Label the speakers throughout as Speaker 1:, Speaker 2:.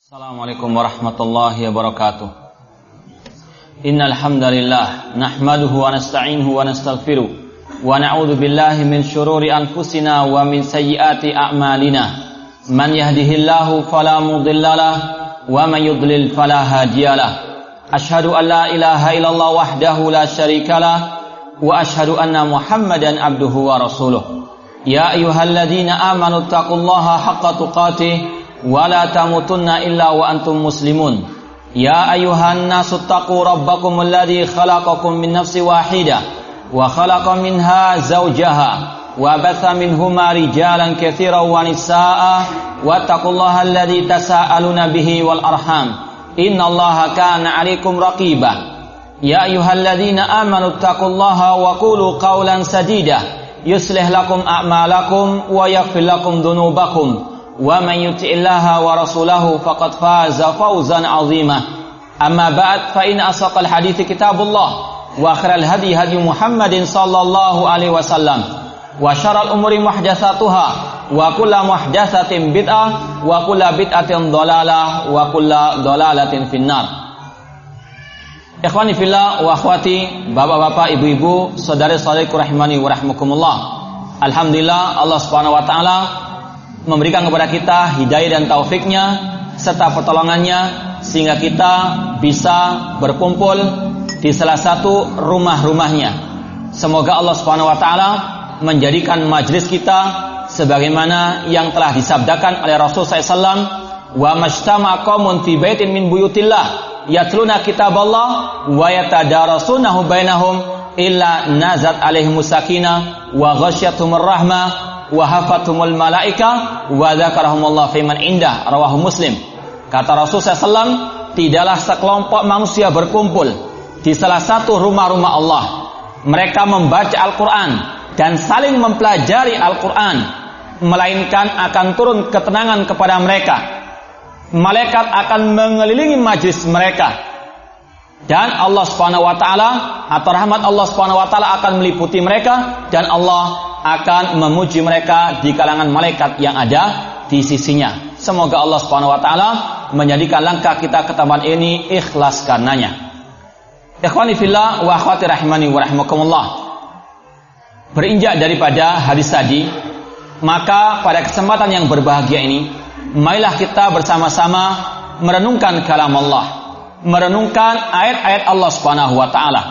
Speaker 1: Assalamualaikum warahmatullahi wabarakatuh. Innal hamdalillah nahmaduhu wa nasta'inuhu wa nastaghfiruh wa na'udzu billahi min shururi anfusina wa min sayyiati a'malina. Man yahdihillahu fala mudhillalah wa man yudlil fala hadiyalah. Asyhadu an la ilaha illallah wahdahu la syarikalah wa asyhadu anna Muhammadan abduhu wa rasuluh. Ya ayyuhalladzina amanu taqullaha haqqa tuqatih wa la tamutunna illa wa antum muslimun. Ya ayyuhan nasu taqu rabbakum alladzi khalaqakum min nafsin wahidah wa khalaqa minha zawjaha wa batha minhuma rijalan katsiran wa nisaa'a wattaqullaha alladzi tasaaluna bihi wal arham innallaha kana 'alaikum raqiba. Ya ayyuhalladzina amanu taqullaha wa qulu qawlan sadida yuslih lakum a'malakum wa yaghfir lakum dhunubakum wa man yuti'illaha wa rasulahu faqad faza fawzan 'azima. Amma ba'd, fa in asaqal hadithi kitabullah wa khairal hadi hadi Muhammadin sallallahu alaihi wasallam wa syarrul umuri muhdatsatuha wa kullu muhdatsatin bid'ah wa kullu bid'atin dhalalah wa kullu dhalalatin finnar. Ikhwani fillah wa akhwati, bapak-bapak, ibu-ibu, saudara-saudariku rahimani wa rahmakumullah. Alhamdulillah Allah Subhanahu wa taala memberikan kepada kita hidayah dan taufiknya serta pertolongannya sehingga kita bisa berkumpul di salah satu rumah-rumahnya. Semoga Allah Subhanahu wa taala menjadikan majlis kita sebagaimana yang telah disabdakan oleh Rasul SAW, wa mashtama qaumun fi baitin min buyutillah yatluna kitaballah wa yatadarasunahu bainahum illa nazat alaihimus sakinah wa ghasyiyatuhumur rahmah wa hafathumul malaika wa dzakarahumullah fiman indah. Rawahu Muslim. Kata Rasul SAW, tidaklah sekelompok manusia berkumpul di salah satu rumah-rumah Allah, mereka membaca Al-Quran dan saling mempelajari Al-Quran, melainkan akan turun ketenangan kepada mereka. Malaikat akan mengelilingi majlis mereka, dan Allah Subhanahu wa taala atau rahmat Allah Subhanahu wa taala akan meliputi mereka, dan Allah akan memuji mereka di kalangan malaikat yang ada di sisinya. Semoga Allah Subhanahu wa taala menjadikan langkah kita ke tempat ini ikhlas karenanya. Ikhwani fillah wa akhwati rahimani wa rahimakumullah. Berinjak daripada hadis tadi, maka pada kesempatan yang berbahagia ini, marilah kita bersama-sama merenungkan kalam Allah, merenungkan ayat-ayat Allah Subhanahu wa taala,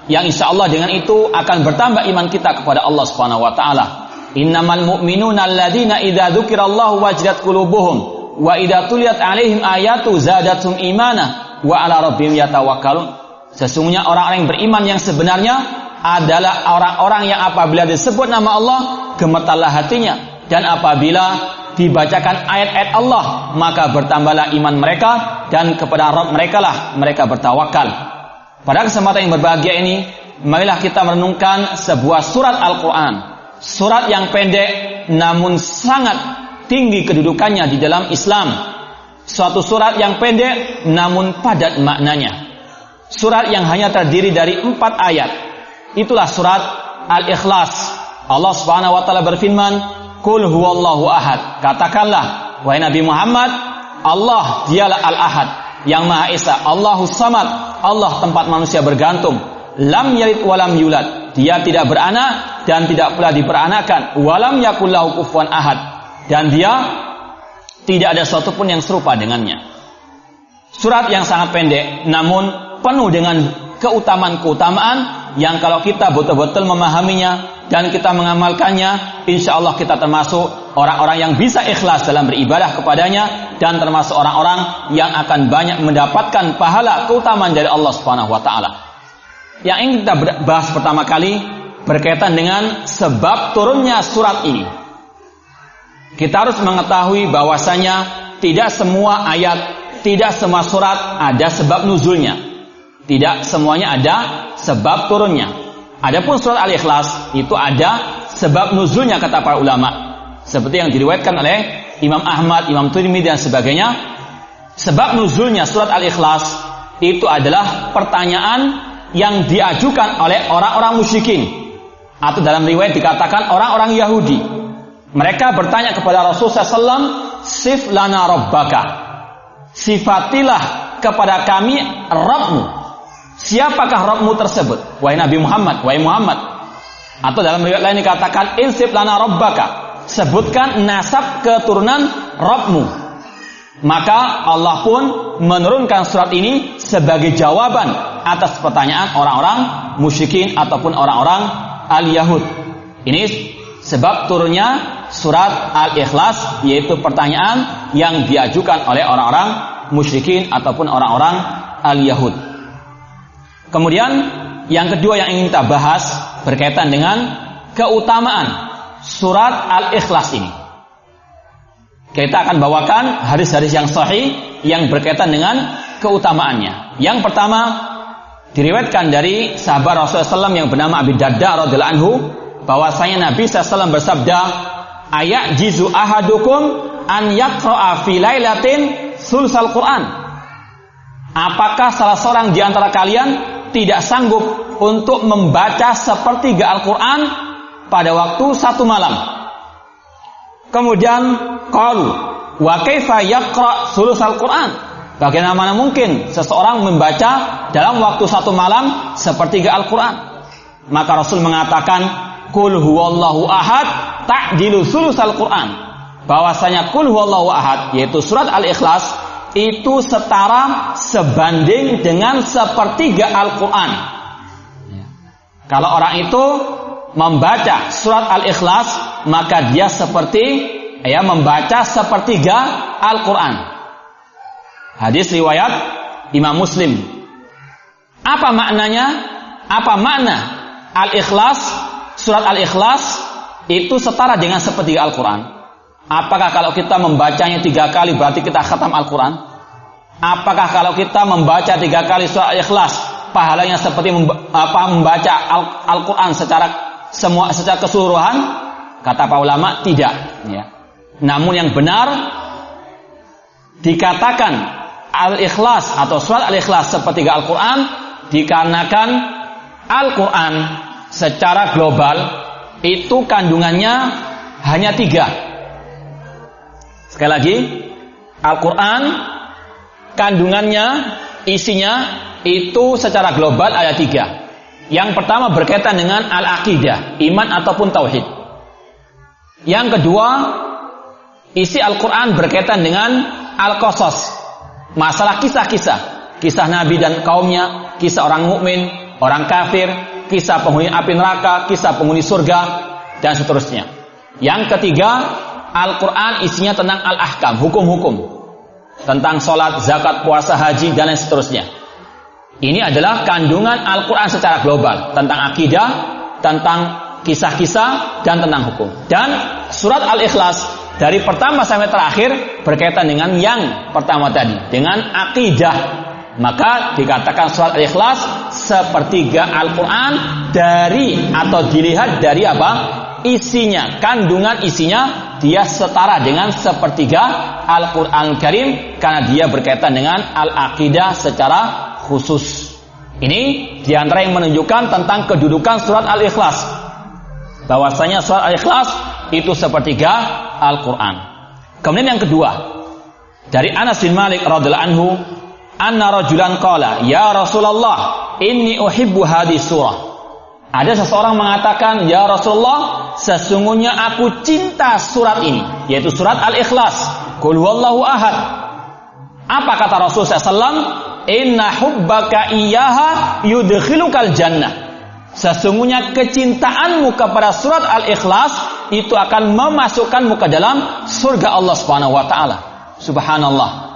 Speaker 1: yang insyaallah dengan itu akan bertambah iman kita kepada Allah Subhanahu wa taala. Innamal mu'minuna alladzina idza dzukirallahu wajilat qulubuhum wa idza tuliyat 'alaihim ayatu zadatuhum imana wa 'ala rabbihim yatawakkalun. Sesungguhnya orang-orang yang beriman yang sebenarnya adalah orang-orang yang apabila disebut nama Allah gemetarlah hatinya, dan apabila dibacakan ayat-ayat Allah maka bertambahlah iman mereka, dan kepada Rabb mereka lah mereka bertawakal. Pada kesempatan yang berbahagia ini, marilah kita merenungkan sebuah surat Al-Quran. Surat yang pendek namun sangat tinggi kedudukannya di dalam Islam. Suatu surat yang pendek namun padat maknanya. Surat yang hanya terdiri dari 4 ayat. Itulah surat Al-Ikhlas. Allah Subhanahu wa taala berfirman, "Qul huwallahu ahad." Katakanlah, wahai Nabi Muhammad, Allah dialah Al-Ahad, yang Maha Esa. Allahus Samad, Allah tempat manusia bergantung. Lam yalid walam yulad, dia tidak beranak dan tidak pula diperanakan. Walam yakul lahu kufuwan ahad, dan dia tidak ada sesuatu pun yang serupa dengannya. Surat yang sangat pendek namun penuh dengan keutamaan-keutamaan yang kalau kita betul-betul memahaminya dan kita mengamalkannya, insyaallah kita termasuk orang-orang yang bisa ikhlas dalam beribadah kepadanya, dan termasuk orang-orang yang akan banyak mendapatkan pahala keutamaan dari Allah Subhanahu wa taala. Yang ingin kita bahas pertama kali berkaitan dengan sebab turunnya surat ini. Kita harus mengetahui bahwasanya tidak semua ayat, tidak semua surat ada sebab nuzulnya. Tidak semuanya ada sebab turunnya. Adapun surat Al-Ikhlas itu ada sebab nuzulnya kata para ulama. Seperti yang diriwayatkan oleh Imam Ahmad, Imam Tirmidzi dan sebagainya. Sebab nuzulnya surat Al-Ikhlas itu adalah pertanyaan yang diajukan oleh orang-orang musyrikin, atau dalam riwayat dikatakan orang-orang Yahudi. Mereka bertanya kepada Rasulullah SAW, "Sif lana rabbaka." sifatilah kepada kami Rabbmu. Siapakah Rabbmu tersebut? Wahai Nabi Muhammad, wahai Muhammad. Atau dalam riwayat lain dikatakan insib lana rabbaka, sebutkan nasab keturunan Rabbmu. Maka Allah pun menurunkan surat ini sebagai jawaban atas pertanyaan orang-orang musyrikin ataupun orang-orang al-Yahud. Ini sebab turunnya surat Al-Ikhlas, yaitu pertanyaan yang diajukan oleh orang-orang musyrikin ataupun orang-orang al-Yahud. Kemudian yang kedua yang ingin kita bahas berkaitan dengan keutamaan surat Al-Ikhlas ini. Kita akan bawakan hadis-hadis yang sahih yang berkaitan dengan keutamaannya. Yang pertama diriwayatkan dari sahabat Rasulullah SAW yang bernama Abi Darda radhiyallahu anhu, bahwasanya Nabi SAW bersabda, "Ayat jizu ahadukum an yaqra'a fi lailatin sulsal Quran." Apakah salah seorang di antara kalian tidak sanggup untuk membaca sepertiga Al-Quran pada waktu satu malam? Kemudian qalu wa kaifa yaqra' sulusal Quran? Bagaimana mungkin seseorang membaca dalam waktu satu malam sepertiga Al-Quran? Maka Rasul mengatakan, Qul huwallahu ahad ta'dilu sulusal Quran. Bahwasanya Qul huwallahu ahad, yaitu surat Al-Ikhlas, itu setara sebanding dengan sepertiga Al-Quran. Kalau orang itu membaca surat Al-Ikhlas, maka dia seperti membaca sepertiga Al-Quran. Hadis riwayat Imam Muslim. Apa maknanya? Apa makna Al-Ikhlas? Surat Al-Ikhlas itu setara dengan sepertiga Al-Quran. Apakah kalau kita membacanya 3 kali berarti kita khatam Al-Quran? Apakah kalau kita membaca 3 kali surat Al-Ikhlas pahalanya seperti membaca Al-Quran secara keseluruhan? Kata para ulama tidak. Ya. Namun yang benar dikatakan Al-Ikhlas atau surat Al-Ikhlas sepertiga Al-Quran dikarenakan Al-Quran secara global itu kandungannya hanya 3. Sekali lagi, Al-Quran kandungannya, isinya itu secara global ada 3. Yang pertama berkaitan dengan al-aqidah, iman ataupun tauhid. Yang kedua, isi Al-Quran berkaitan dengan al-qasas, masalah kisah-kisah, kisah Nabi dan kaumnya, kisah orang mukmin, orang kafir, kisah penghuni api neraka, kisah penghuni surga, dan seterusnya. Yang ketiga, Al-Quran isinya tentang al-ahkam, hukum-hukum, tentang sholat, zakat, puasa, haji, dan lain seterusnya. Ini adalah kandungan Al-Quran secara global, tentang akidah, tentang kisah-kisah, dan tentang hukum. Dan surat Al-Ikhlas dari pertama sampai terakhir berkaitan dengan yang pertama tadi, dengan akidah. Maka dikatakan surat Al-Ikhlas sepertiga Al-Quran dari atau dilihat dari apa? Isinya, kandungan isinya dia setara dengan sepertiga Al-Quran Karim karena dia berkaitan dengan al-aqidah secara khusus. Ini diantara yang menunjukkan tentang kedudukan surat Al-Ikhlas, bahwasanya surat Al-Ikhlas itu sepertiga Al-Quran. Kemudian yang kedua, dari Anas bin Malik radhiyallahu anhu, anna rajulan qala, ya Rasulullah, inni uhibbu hadhihi surah. Ada seseorang mengatakan, ya Rasulullah, sesungguhnya aku cinta surat ini, yaitu surat Al-Ikhlas. Qul huwallahu ahad. Apa kata Rasul SAW? Inna hubbaka iyyaha yudkhilukal jannah. Sesungguhnya kecintaanmu kepada surat Al-Ikhlas itu akan memasukkanmu ke dalam surga Allah Subhanahu wa taala. Subhanallah.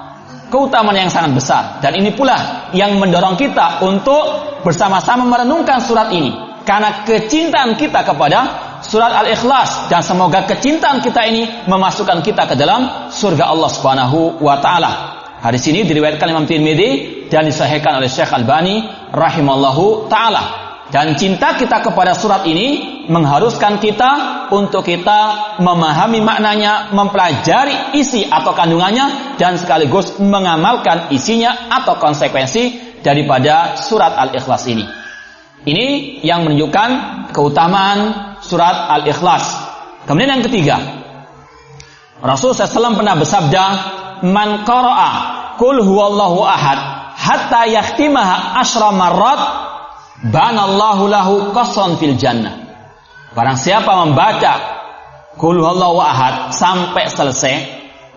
Speaker 1: Keutamaan yang sangat besar, dan ini pula yang mendorong kita untuk bersama-sama merenungkan surat ini. Karena kecintaan kita kepada surat Al-Ikhlas, dan semoga kecintaan kita ini memasukkan kita ke dalam surga Allah Subhanahu wa taala. Hadis ini diriwayatkan Imam Tirmidzi dan disahihkan oleh Syekh Albani rahimallahu taala. Dan cinta kita kepada surat ini mengharuskan kita untuk kita memahami maknanya, mempelajari isi atau kandungannya, dan sekaligus mengamalkan isinya atau konsekuensi daripada surat Al-Ikhlas ini. Ini yang menunjukkan keutamaan surat Al-Ikhlas. Kemudian yang ketiga, Rasulullah SAW pernah bersabda, man qara'a qul huwallahu ahad hatta yakhtimaha asyra marrat banallahu lahu qasran fil jannah. Barang siapa membaca qul huwallahu ahad sampai selesai,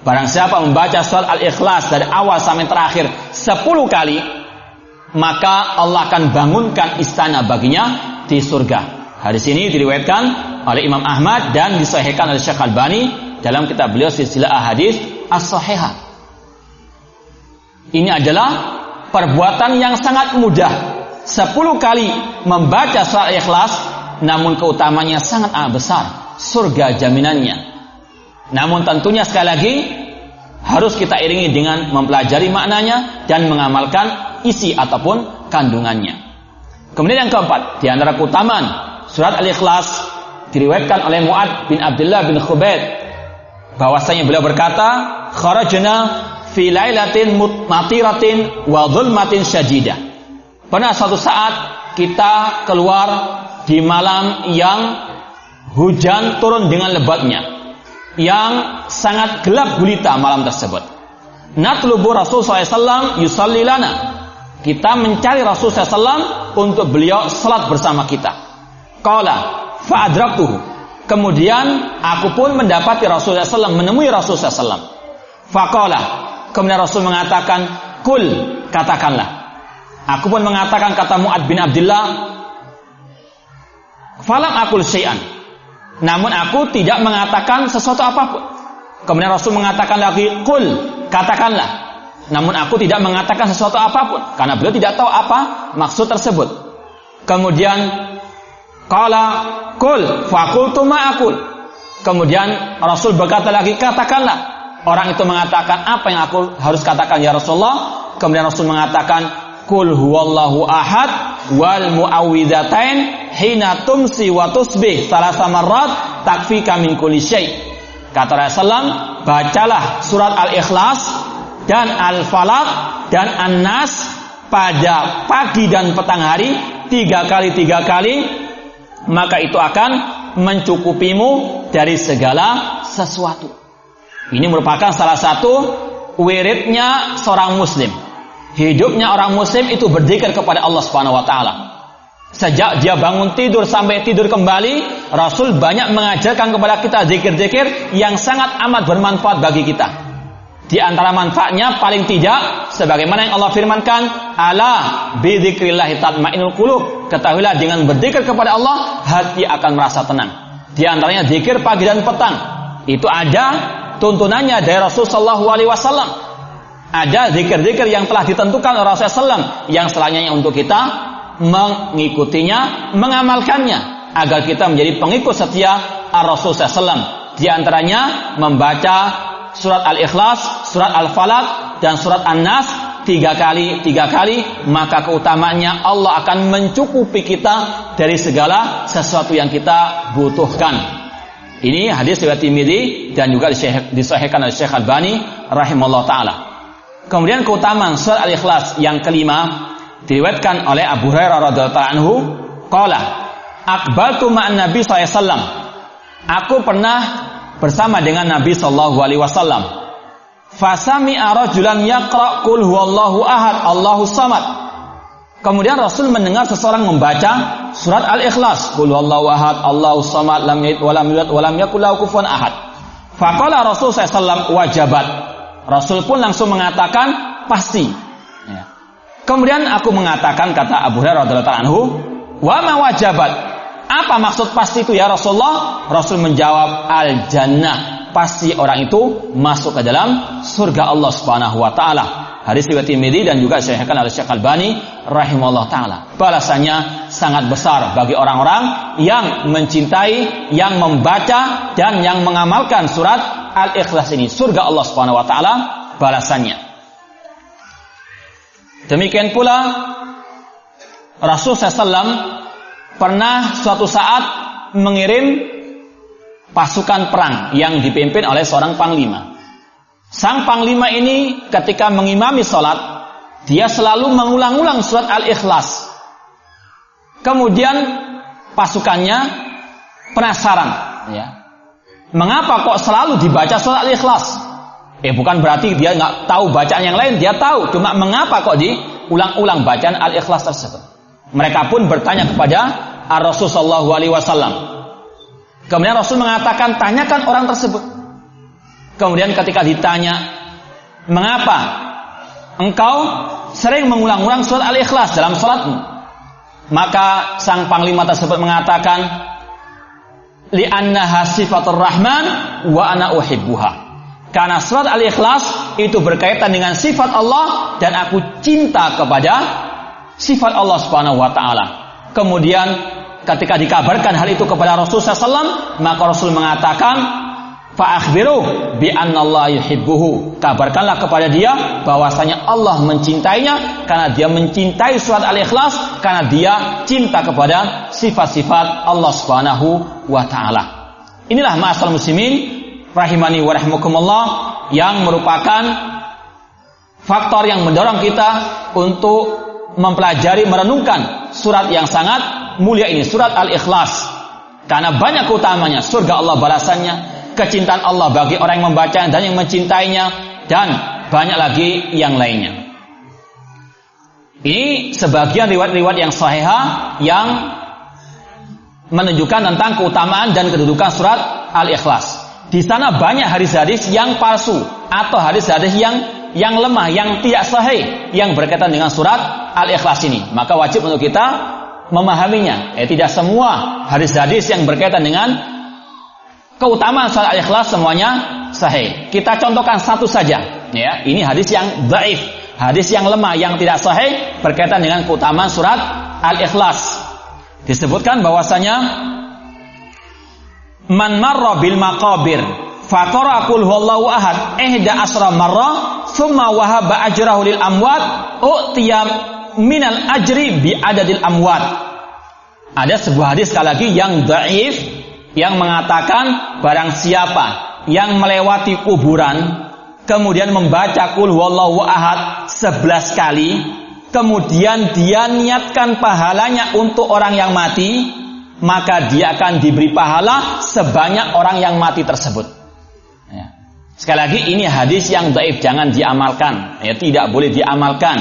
Speaker 1: barang siapa membaca surat Al-Ikhlas dari awal sampai terakhir 10 kali, maka Allah akan bangunkan istana baginya di surga. Hadis ini diriwayatkan oleh Imam Ahmad dan disahihkan oleh Syekh Albani dalam kitab beliau Silsilah Ahadits As-Shahihah. Ini adalah perbuatan yang sangat mudah. 10 kali membaca surat Al-Ikhlas, namun keutamanya sangat besar, surga jaminannya. Namun tentunya sekali lagi harus kita iringi dengan mempelajari maknanya dan mengamalkan isi ataupun kandungannya. Kemudian yang keempat, di antara keutamaan surat Al-Ikhlas diriwayatkan oleh Mu'ad bin Abdullah bin Khubayb bahwasanya beliau berkata, "Kharajna fi lailatin matiratin wa dhulmatin syadidah." Pernah suatu saat kita keluar di malam yang hujan turun dengan lebatnya, yang sangat gelap gulita malam tersebut. Natlubu Rasulullah SAW yusalli lana. Kita mencari Rasulullah SAW untuk beliau salat bersama kita. Qala fa'adraktuhu. Kemudian aku pun mendapati Rasulullah SAW, menemui Rasulullah SAW. Faqala. Kemudian Rasul mengatakan, kul, katakanlah. Aku pun mengatakan, kata Mu'ad bin Abdullah, falam akul syai'an. Namun aku tidak mengatakan sesuatu apapun. Kemudian Rasul mengatakan lagi, kul, katakanlah. Namun aku tidak mengatakan sesuatu apapun, karena beliau tidak tahu apa maksud tersebut. Kemudian qala kul faqultu ma aqul. Kemudian Rasul berkata lagi, katakanlah. Orang itu mengatakan, apa yang aku harus katakan ya Rasulullah? Kemudian Rasul mengatakan, kul huwallahu ahad wal muawwidzatain hina tumsi wa tusbih salasa marrat takfika min kulli syai'. Kata Rasulullah, bacalah surat Al-Ikhlas dan Al-Falaq dan An-Nas pada pagi dan petang hari 3 kali, maka itu akan mencukupimu dari segala sesuatu. Ini merupakan salah satu wiridnya seorang muslim. Hidupnya orang muslim itu berzikir kepada Allah Subhanahu wa taala. Sejak dia bangun tidur sampai tidur kembali, Rasul banyak mengajarkan kepada kita zikir-zikir yang sangat amat bermanfaat bagi kita. Di antara manfaatnya paling tidak sebagaimana yang Allah firmankan, ala bi dzikrillah tatmainnul qulub. Ketahuilah dengan berzikir kepada Allah hati akan merasa tenang. Di antaranya zikir pagi dan petang. Itu ada tuntunannya dari Rasul sallallahu alaihi wasallam. Ada zikir-zikir yang telah ditentukan oleh Rasulullah SAW yang selanjutnya untuk kita mengikutinya, mengamalkannya agar kita menjadi pengikut setia Rasulullah SAW. Di antaranya membaca surat Al-Ikhlas, surat Al-Falaq dan surat An-Nas 3 kali, maka keutamaannya Allah akan mencukupi kita dari segala sesuatu yang kita butuhkan. Ini hadis riwayat Tirmidzi dan juga disahihkan oleh Syekh Albani rahimahullah taala. Kemudian keutamaan surat Al-Ikhlas yang kelima diriwayatkan oleh Abu Hurairah radhiyallahu anhu, qala aqbaltu ma'an Nabi sallallahu alaihi wasallam. Aku pernah bersama dengan Nabi sallallahu alaihi wasallam. Fasami'a rajulan yaqra qul huwallahu ahad Allahus samad. Kemudian Rasul mendengar seseorang membaca surat Al-Ikhlas, qul huwallahu ahad Allahus samad lam yalid wa lam yulad wa lam yakul lahu kufuwan ahad. Faqala Rasul sallallahu alaihi wasallam wajabat. Rasul pun langsung mengatakan pasti. Ya. Kemudian aku mengatakan, kata Abu Hurairah radhiyallahu anhu, wa ma wajabat? Apa maksud pasti itu ya Rasulullah? Rasul menjawab, al-jannah. Pasti orang itu masuk ke dalam surga Allah Subhanahu wa taala. Hadis riwayat Tirmidzi dan juga disahihkan oleh Syekh Albani rahimahullah taala. Balasannya sangat besar bagi orang-orang yang mencintai, yang membaca dan yang mengamalkan surat Al-Ikhlas ini. Surga Allah Subhanahu wa taala balasannya. Demikian pula Rasul SAW pernah suatu saat mengirim pasukan perang yang dipimpin oleh seorang panglima. Sang panglima ini ketika mengimami sholat, dia selalu mengulang-ulang surat Al-Ikhlas. Kemudian pasukannya penasaran, ya, mengapa kok selalu dibaca surat Al-Ikhlas? Bukan berarti dia nggak tahu bacaan yang lain, dia tahu. Cuma mengapa kok diulang-ulang bacaan Al-Ikhlas tersebut? Mereka pun bertanya kepada Rasul sallallahu alaihi wasallam. Kemudian Rasul mengatakan, tanyakan orang tersebut. Kemudian ketika ditanya, mengapa engkau sering mengulang-ulang surat Al-Ikhlas dalam salatmu? Maka sang panglima tersebut mengatakan, li'annaha sifatur rahman wa ana uhibbuha. Karena surat Al-Ikhlas itu berkaitan dengan sifat Allah dan aku cinta kepada sifat Allah Subhanahu wa taala. Kemudian ketika dikabarkan hal itu kepada Rasulullah SAW, maka Rasul mengatakan, fa akhbiru bi anna Allah yuhibbuhu. Kabarkanlah kepada dia bahwasanya Allah mencintainya karena dia mencintai surat Al-Ikhlas, karena dia cinta kepada sifat-sifat Allah Subhanahu wa taala. Inilah ma'asal muslimin rahimani wa rahimakumullah, yang merupakan faktor yang mendorong kita untuk mempelajari, merenungkan surat yang sangat mulia ini, surat Al-Ikhlas. Karena banyak keutamanya, surga Allah balasannya, kecintaan Allah bagi orang yang membacanya dan yang mencintainya, dan banyak lagi yang lainnya. Ini sebagian riwayat-riwayat yang sahihah yang menunjukkan tentang keutamaan dan kedudukan surat Al-Ikhlas. Di sana banyak hadis-hadis yang palsu atau hadis-hadis yang lemah, yang tidak sahih, yang berkaitan dengan surat Al-Ikhlas ini. Maka wajib untuk kita memahaminya. Tidak semua hadis-hadis yang berkaitan dengan keutamaan surat Al-Ikhlas semuanya sahih. Kita contohkan satu saja. Ya, ini hadis yang dhaif, hadis yang lemah, yang tidak sahih berkaitan dengan keutamaan surat Al-Ikhlas. Disebutkan bahwasanya man marra bil maqabir faqara qul huwallahu ahad 11 marrah thumma wahaba ajrahu lil amwat utiya minal ajri bi adadil amwat. Ada sebuah hadis sekali lagi yang dhaif yang mengatakan barang siapa yang melewati kuburan kemudian membaca qul huwallahu ahad 11 kali, kemudian dia niatkan pahalanya untuk orang yang mati, maka dia akan diberi pahala sebanyak orang yang mati tersebut. Ya. Sekali lagi, ini hadis yang dhaif, jangan diamalkan. Ya, tidak boleh diamalkan.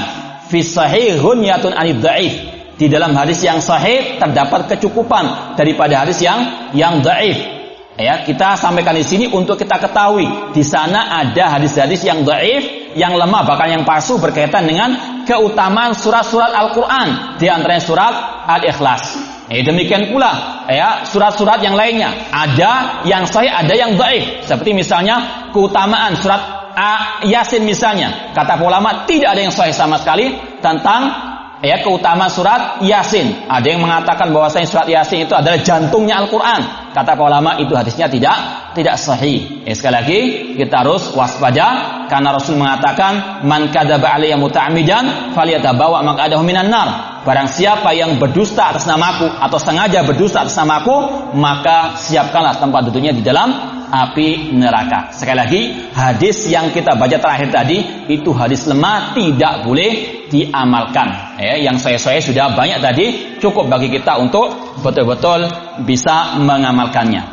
Speaker 1: Fi sahihun yatun anid dhaif. Di dalam hadis yang sahih terdapat kecukupan daripada hadis yang dhaif. Ya, kita sampaikan di sini untuk kita ketahui di sana ada hadis-hadis yang dhaif, yang lemah, bahkan yang palsu berkaitan dengan keutamaan surat-surat Al-Quran, di antaranya surat Al-Ikhlas. Demikian pula ya surat-surat yang lainnya, ada yang sahih, ada yang dhaif. Seperti misalnya keutamaan surat Yasin misalnya, kata ulama tidak ada yang sahih sama sekali tentang ya keutamaan surat Yasin. Ada yang mengatakan bahwasanya surat Yasin itu adalah jantungnya Al-Quran. Kata ulama itu hadisnya tidak sahih. Sekali lagi kita harus waspada, karena Rasul mengatakan man kadzaba alayya muta'ammidan falyatabawa maq'adahu minan nar. Barang siapa yang berdusta atas namaku atau sengaja berdusta atas namaku, maka siapkanlah tempat duduknya di dalam api neraka. Sekali lagi, hadis yang kita baca terakhir tadi itu hadis lemah, tidak boleh diamalkan. Yang saya sudah banyak tadi, cukup bagi kita untuk betul-betul bisa mengamalkannya.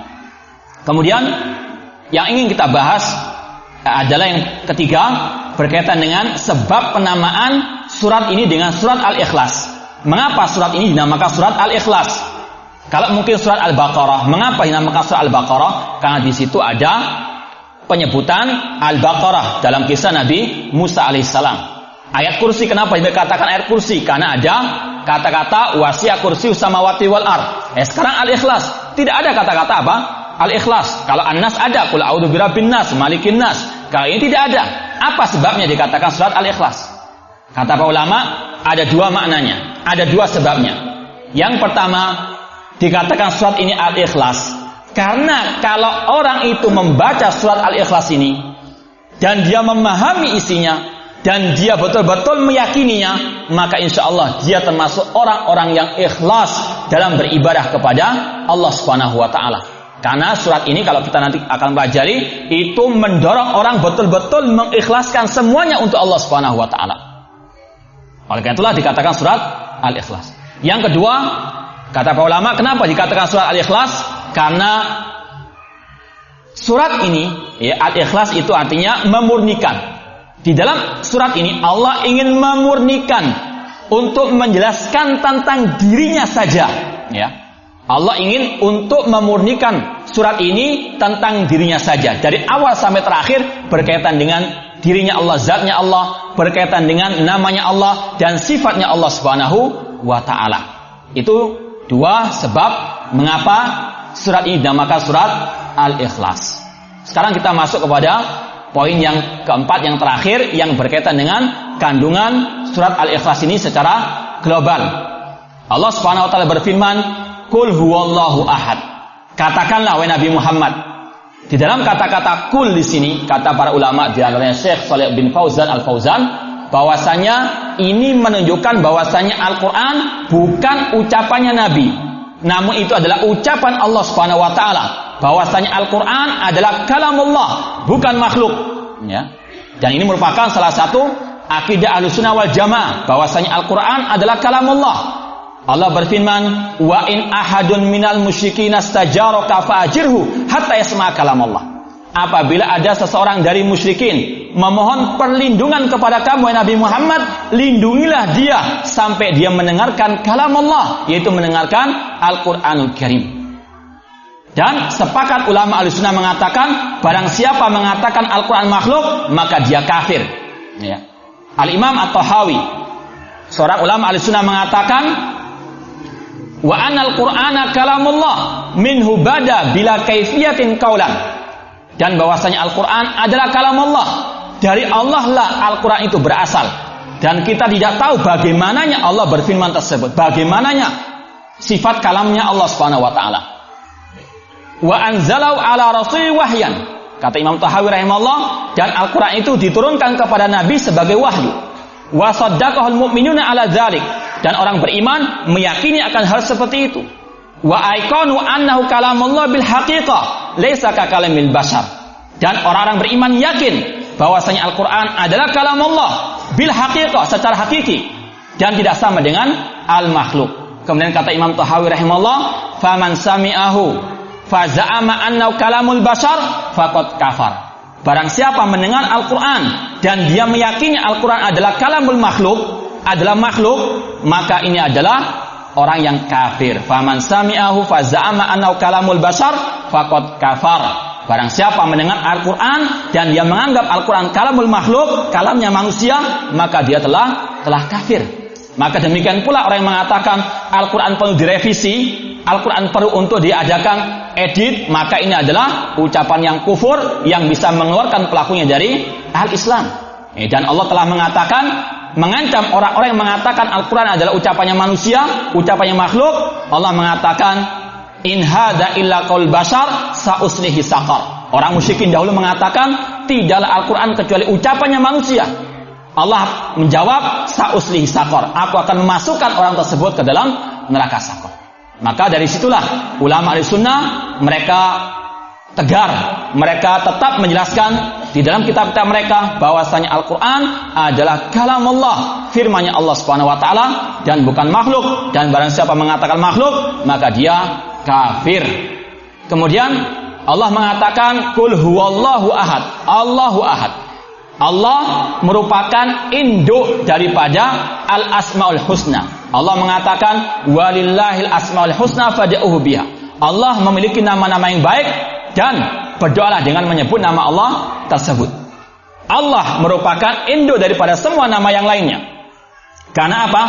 Speaker 1: Kemudian yang ingin kita bahas adalah yang ketiga, berkaitan dengan sebab penamaan surat ini dengan surat Al-Ikhlas. Mengapa surat ini dinamakan surat Al-Ikhlas? Kalau mungkin surat Al-Baqarah, mengapa dinamakan surat Al-Baqarah? Karena di situ ada penyebutan Al-Baqarah dalam kisah Nabi Musa alaihissalam. Ayat kursi, kenapa dikatakan ayat kursi? Karena ada kata-kata wasi'a kursi samawati wal ard. Sekarang Al-Ikhlas, tidak ada kata-kata apa? Al-Ikhlas. Kalau An-Nas ada, qul a'udzu birabbin nas, malikin nas. Kalau ini tidak ada. Apa sebabnya dikatakan surat Al-Ikhlas? Kata para ulama, ada dua maknanya, ada dua sebabnya. Yang pertama, dikatakan surat ini Al-Ikhlas karena kalau orang itu membaca surat Al-Ikhlas ini dan dia memahami isinya dan dia betul-betul meyakininya, maka insya Allah dia termasuk orang-orang yang ikhlas dalam beribadah kepada Allah Subhanahu wa Ta'ala. Karena surat ini kalau kita nanti akan pelajari, itu mendorong orang betul-betul mengikhlaskan semuanya untuk Allah Subhanahu wa Ta'ala. Oleh karena itulah dikatakan surat Al-Ikhlas. Yang kedua, kata para ulama, kenapa dikatakan surat Al-Ikhlas? Karena Surat ini, ya, Al-Ikhlas itu artinya memurnikan. Di dalam surat ini Allah ingin memurnikan untuk menjelaskan tentang dirinya saja, ya. Allah ingin untuk memurnikan surat ini tentang dirinya saja. Dari awal sampai terakhir berkaitan dengan dirinya Allah, zatnya Allah, berkaitan dengan namanya Allah dan sifatnya Allah Subhanahu wa ta'ala. Itu dua sebab mengapa surat ini dinamakan surat Al-Ikhlas. Sekarang kita masuk kepada poin yang keempat, yang terakhir, yang berkaitan dengan kandungan surat Al-Ikhlas ini secara global. Allah Subhanahu wa ta'ala berfirman, "Qul huwallahu ahad." Katakanlah wahai Nabi Muhammad. Di dalam kata-kata kul di sini, kata para ulama di antaranya Syekh Shalih bin Fauzan Al-Fauzan, bahwasanya ini menunjukkan bahwasanya Al-Qur'an bukan ucapannya Nabi, namun itu adalah ucapan Allah Subhanahu wa taala. Bahwasanya Al-Qur'an adalah kalamullah, bukan makhluk, ya. Dan ini merupakan salah satu akidah Ahlussunnah wal Jamaah, bahwasanya Al-Qur'an adalah kalamullah. Allah berfirman, "Wa in ahadun minal musyrikin istajaraka fa'ajirhu hatta yasma' kalamullah." Apabila ada seseorang dari musyrikin memohon perlindungan kepada kamu Nabi Muhammad, lindungilah dia sampai dia mendengarkan kalam Allah, yaitu mendengarkan Al-Qur'anul Karim. Dan sepakat ulama Ahlussunnah mengatakan, barang siapa mengatakan Al-Qur'an makhluk, maka dia kafir, ya. Al-Imam At-Tahawi, seorang ulama Ahlussunnah, mengatakan, "Wa anal Qur'ana kalamullah minhu bada bila kaifiyatin qaulan." Dan bahwasanya Al-Qur'an adalah kalam Allah. Dari Allah lah Al-Qur'an itu berasal. Dan kita tidak tahu bagaimananya Allah berfirman tersebut, bagaimananya sifat kalamnya Allah Subhanahu wa taala. Wa anzalau ala rasuli wahyan. Kata Imam Tahawi rahimahullah, dan Al-Qur'an itu diturunkan kepada Nabi sebagai wahyu. Wa saddaqahul mu'minuna ala dzalik. Dan orang beriman meyakini akan hal seperti itu. Wa aikanu annahu kalamullah bil haqiqah laisa ka kalamil bashar. Dan orang-orang beriman yakin bahwasanya Al-Qur'an adalah kalamullah bil haqiqah, secara hakiki, dan tidak sama dengan al-makhluk. Kemudian kata Imam Tahawi rahimahullah, faman sami'ahu fa za'ama annahu kalamul bashar faqad kafar. Barang siapa mendengar Al-Qur'an dan dia meyakini Al-Qur'an adalah kalamul makhluk, adalah makhluk, maka ini adalah orang yang kafir. Faman sami'ahu fa za'ama annahu kalamul bashar faqad kafar. Barang siapa mendengar Al-Qur'an dan dia menganggap Al-Qur'an kalamul makhluk, kalamnya manusia, maka dia telah kafir. Maka demikian pula orang yang mengatakan Al-Qur'an perlu direvisi, Al-Qur'an perlu untuk diadakan edit, maka ini adalah ucapan yang kufur yang bisa mengeluarkan pelakunya dari al-Islam. Dan Allah telah mengatakan, mengancam orang-orang yang mengatakan Al-Qur'an adalah ucapannya manusia, ucapannya makhluk. Allah mengatakan, in hadza illa qaul bashar sa'uslihi saqar. Orang musyrikin dahulu mengatakan tidaklah Al-Qur'an kecuali ucapannya manusia. Allah menjawab, sa'uslihi saqar, aku akan memasukkan orang tersebut ke dalam neraka saqar. Maka dari situlah ulama Ahlussunnah mereka tegar, mereka tetap menjelaskan di dalam kitab-kitab mereka bahwasanya Al-Qur'an adalah kalam Allah, firman-Nya Allah Subhanahu wa taala, dan bukan makhluk. Dan barang siapa mengatakan makhluk, maka dia kafir. Kemudian Allah mengatakan qul huwallahu ahad, Allahu ahad. Allah merupakan induk daripada al-asmaul husna. Allah mengatakan walillahil asmaul husna fad'uhu biha. Allah memiliki nama-nama yang baik dan berdoalah dengan menyebut nama Allah tersebut. Allah merupakan induk daripada semua nama yang lainnya. Karena apa?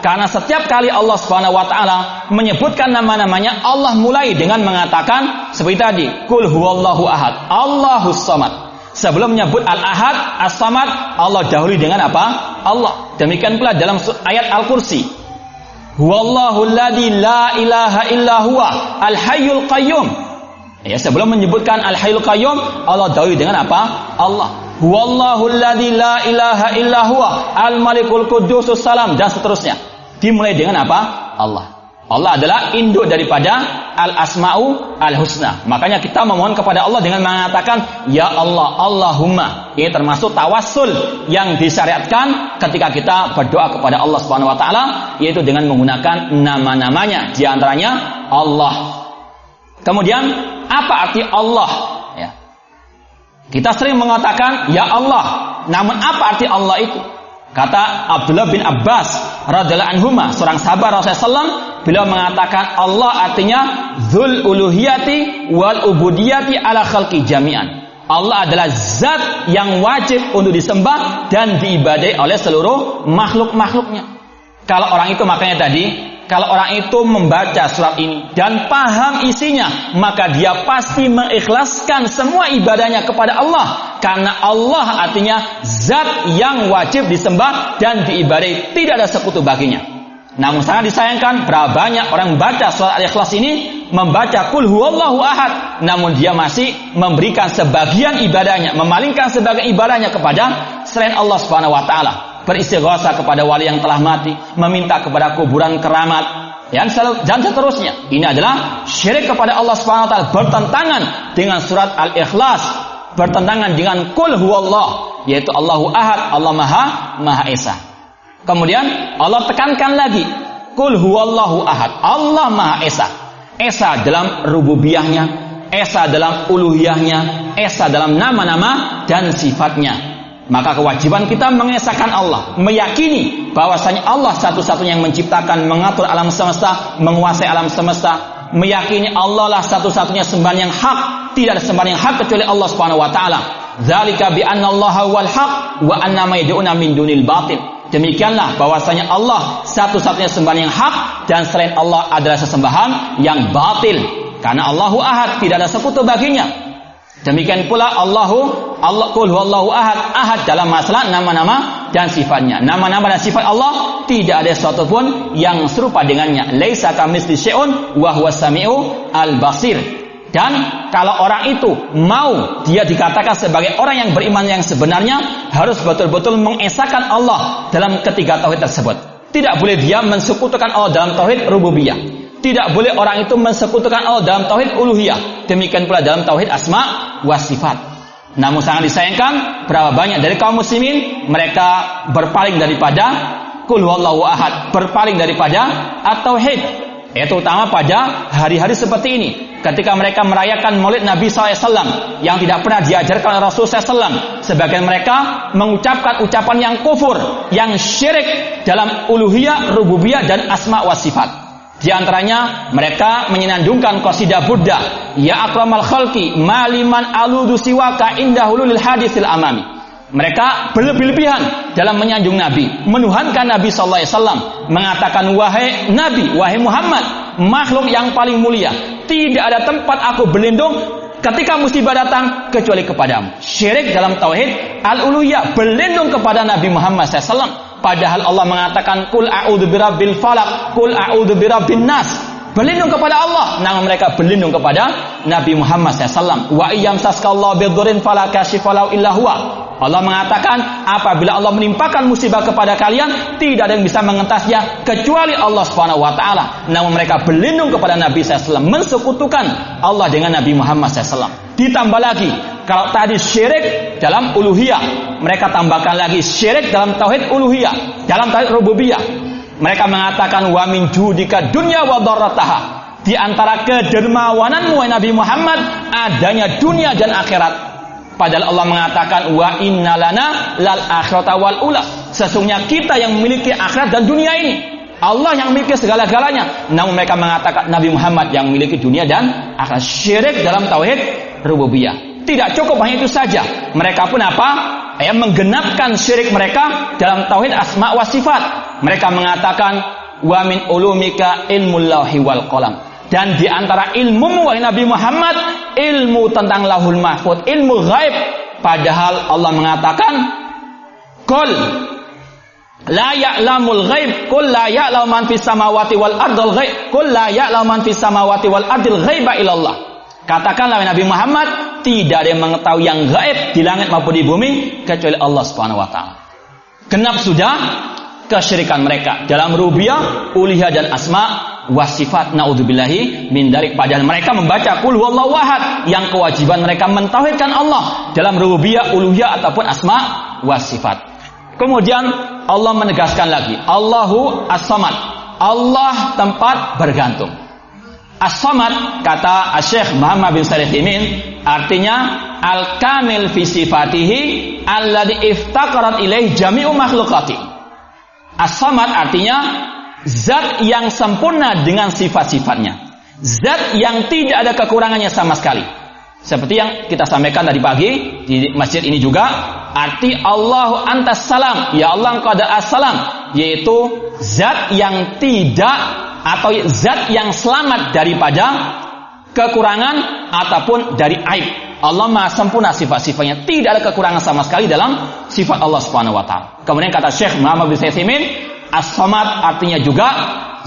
Speaker 1: Karena setiap kali Allah Subhanahu wa taala menyebutkan nama-namanya, Allah mulai dengan mengatakan seperti tadi, qul huwallahu ahad, Allahus samad. Sebelum menyebut al-ahad, as-samad, Allah dahului dengan apa? Allah. Demikian pula dalam ayat Al-Kursi, huwallahu alladzi la ilaha illa huwa al-hayyul qayyum. Ya, sebelum menyebutkan al-hayyul qayyum, Allah dahului dengan apa? Allah. Huwallahu alladzi la ilaha illa huwa al-malikul qudusus salam, dan seterusnya. Dimulai dengan apa? Allah. Allah adalah induk daripada al-asma'u al-husna. Makanya kita memohon kepada Allah dengan mengatakan ya Allah, Allahumma. Ini termasuk tawassul yang disyariatkan ketika kita berdoa kepada Allah Subhanahu wa taala, yaitu dengan menggunakan nama-namanya, di antaranya Allah. Kemudian apa arti Allah? Ya. Kita sering mengatakan ya Allah, namun apa arti Allah itu? Kata Abdullah bin Abbas radhiyallahu anhuma, seorang sahabat Rasulullah SAW, beliau mengatakan Allah artinya dzul uluhiyati wal ubudiyati ala khalqi jami'an. Allah adalah zat yang wajib untuk disembah dan diibadai oleh seluruh makhluk-makhluknya. Kalau orang itu, makanya tadi, kalau orang itu membaca surat ini dan paham isinya, maka dia pasti mengikhlaskan semua ibadahnya kepada Allah. Karena Allah artinya zat yang wajib disembah dan diibadai, tidak ada sekutu baginya. Namun sangat disayangkan, berapa banyak orang membaca surat Al-Ikhlas ini, membaca Qul huwallahu ahad, namun dia masih memberikan sebagian ibadahnya, memalingkan sebagian ibadahnya kepada selain Allah Subhanahu wa taala. Beristighatsah kepada wali yang telah mati, meminta kepada kuburan keramat, dan seterusnya. Ini adalah syirik kepada Allah Subhanahu wa taala, bertentangan dengan surat Al-Ikhlas, bertentangan dengan Qul huwallah, yaitu Allahu ahad, Allah Maha Esa. Kemudian Allah tekankan lagi Qul huwallahu ahad, Allah Maha Esa. Esa dalam rububiyahnya, Esa dalam uluhiyahnya, Esa dalam nama-nama dan sifatnya. Maka kewajiban kita mengesahkan Allah, meyakini bahwasanya Allah satu-satunya yang menciptakan, mengatur alam semesta, menguasai alam semesta, meyakini Allah lah satu-satunya sembahan yang hak, tidak ada sembahan yang hak kecuali Allah Subhanahu wa taala. Dzalika bi anna Allaha wal haq wa anna ma yad'una min dunil batil. Demikianlah bahwasanya Allah satu-satunya sembahan yang hak dan selain Allah adalah sesembahan yang batil. Karena Allahu ahad, tidak ada sekutu baginya. Demikian pula Qul huwallahu ahad, ahad dalam masalah nama-nama dan sifatnya. Nama-nama dan sifat Allah tidak ada sesuatu pun yang serupa dengannya. Laisa kamitsli syai'un wa huwas samiu al-basir. Dan kalau orang itu mau dia dikatakan sebagai orang yang beriman yang sebenarnya, harus betul-betul mengesahkan Allah dalam ketiga tauhid tersebut. Tidak boleh dia mensekutukan Allah dalam tauhid rububiyah. Tidak boleh orang itu mensekutukan Allah dalam tauhid uluhiyah. Demikian pula dalam tauhid asma wa sifat. Namun sangat disayangkan, berapa banyak dari kaum muslimin mereka berpaling daripada Qul huwallahu ahad, berpaling daripada at-tauhid. Itu utama pada hari-hari seperti ini, ketika mereka merayakan Maulid Nabi SAW yang tidak pernah diajarkan oleh Rasul SAW. Sebagian mereka mengucapkan ucapan yang kufur, yang syirik dalam uluhiyah, rububiyah dan asma wa sifat. Di antaranya mereka menyenandungkan qasidah Buddha, ya akramal khalqi maliman aludu siwaka indahulul hadisil amami. Mereka berlebih-lebihan dalam menyanjung Nabi, menuhankan Nabi sallallahu alaihi wasallam, mengatakan wahai Nabi, wahai Muhammad, makhluk yang paling mulia, tidak ada tempat aku berlindung ketika musibah datang kecuali kepadamu. Syirik dalam tauhid al-uluhiyah, berlindung kepada Nabi Muhammad sallallahu alaihi wasallam. Padahal Allah mengatakan Qul a'udzu birabbil falaq, Qul a'udzu birabbin nas. Berlindung kepada Allah, namun mereka berlindung kepada Nabi Muhammad SAW. Wa iyyamsaskallahu bidurrin fala kashifa lahu illa huwa. Allah mengatakan apabila Allah menimpakan musibah kepada kalian, tidak ada yang bisa mengentasnya kecuali Allah Subhanahu wa taala. Namun mereka berlindung kepada Nabi SAW, mensekutukan Allah dengan Nabi Muhammad SAW. Ditambah lagi, kalau tadi syirik dalam uluhiyah, mereka tambahkan lagi syirik dalam tauhid uluhiyah, dalam tauhid rububiyah. Mereka mengatakan wa min judika dunya wa dharrataha. Di antara kedermawananmu wahai Nabi Muhammad adanya dunia dan akhirat. Padahal Allah mengatakan wa innalana lal akhirata wal ula. Sesungguhnya kita yang memiliki akhirat dan dunia ini. Allah yang memiliki segala-galanya. Namun mereka mengatakan Nabi Muhammad yang memiliki dunia dan akhirat. Syirik dalam tauhid rububiyah. Tidak cukup hanya itu saja. Mereka pun apa? Menggenapkan syirik mereka dalam tauhid asma wa sifat. Mereka mengatakan wa min ulumika ilmul lauhi wal qalam. Dan di antara ilmu wahai Nabi Muhammad, ilmu tentang lauhul mahfuz, ilmu ghaib. Padahal Allah mengatakan qul la ya'lamul ghaib, qul la ya'lamu man fis samawati wal ardil ghaib, qul la ya'lamu man fis samawati wal ardil ghaiba illallah. Katakanlah Nabi Muhammad, tidak ada yang mengetahui yang gaib di langit maupun di bumi kecuali Allah Subhanahu wa taala. Genap sudah kesyirikan mereka dalam rububiyah, uluhiyah dan asma wa sifat. Naudzubillahi min dzalik. Padahal mereka membaca Qul huwallahu ahad, yang kewajiban mereka mentauhidkan Allah dalam rububiyah, uluhiyah ataupun asma wa sifat. Kemudian Allah menegaskan lagi, Allahu as-samad. Allah tempat bergantung. As-samad, kata Syekh Muhammad bin Shalih Al-Utsaimin, artinya al-kamil fi sifatihi alladhi iftaqarat ilaih jami'u makhluqati. As-samad artinya zat yang sempurna dengan sifat-sifatnya, zat yang tidak ada kekurangannya sama sekali. Seperti yang kita sampaikan tadi pagi di masjid ini juga, arti Allahu antas salam, ya Allah engkau adalah as-salam, yaitu zat yang tidak atau zat yang selamat daripada kekurangan ataupun dari aib. Allah Maha sempurna sifat-sifatnya, tidak ada kekurangan sama sekali dalam sifat Allah Subhanahu wa taala. Kemudian kata Syekh Muhammad bin Utsaimin, as-samad artinya juga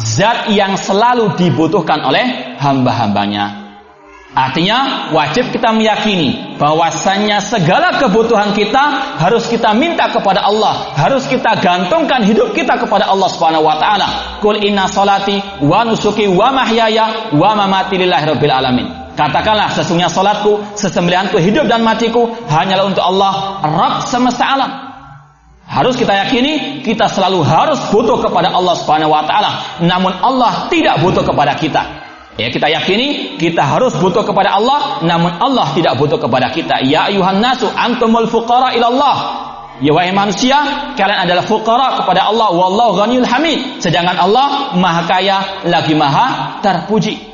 Speaker 1: zat yang selalu dibutuhkan oleh hamba-hambanya. Artinya wajib kita meyakini bahwasannya segala kebutuhan kita harus kita minta kepada Allah, harus kita gantungkan hidup kita kepada Allah Subhanahu wa taala. Qul inna sholati wa nusuki wa mahyaya wa mamati lillahi rabbil alamin. Katakanlah, sesungguhnya salatku, sesembelihanku, hidup dan matiku hanyalah untuk Allah, Rabb semesta alam. Harus kita yakini kita selalu harus butuh kepada Allah Subhanahu wa taala, namun Allah tidak butuh kepada kita. Ya, kita yakini kita harus butuh kepada Allah, namun Allah tidak butuh kepada kita. Ya ayuhan nasu antumul fuqara ilallah. Ya wahai manusia, kalian adalah fuqara kepada Allah, wallahu ghaniyul hamid. Sedangkan Allah Maha Kaya lagi Maha terpuji.